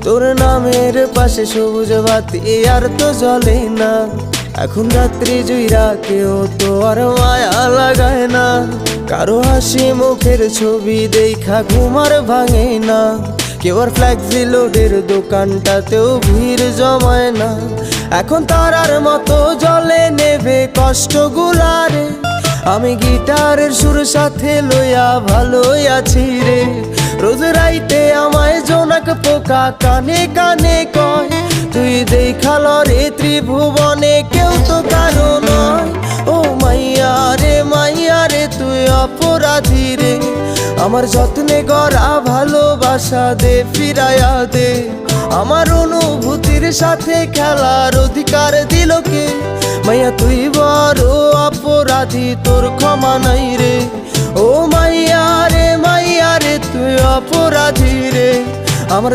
তোর নামের পাশে সবুজ বাতি আর তো জ্বলে না। এখন রাত্রি জুইরা কেউ তো আর মায়া লাগায় না। কারো হাসি মুখের ছবি দেখা ঘুমার ভাঙে না। কেউ আর ফ্ল্যাক্সি লোডের দোকানটাতেও ভিড় জমায় না। এখন তারার মতো জলে নেবে কষ্টগুলারে। আমি গিটারের সুর সাথে লইয়া ভালোই আছি রে। রোজ রাইতে আমায় জোনাক পোকা কানে কানে কয়, তুই দেখাল রে ত্রিভুবনে কেউ তো কারো নয়। ও মাইয়া রে তুই অপরাধী রে। আমার যত্নে গড়া ভালোবাসা দে ফিরাইয়া দে। আমার অনুভূতির সাথে খেলার অধিকার দিল কে? মাইয়া তুই বড় অপরাধী, তোর ক্ষমা নাই রে। ও মাইয়া রে তুই অপরাধী রে। আমার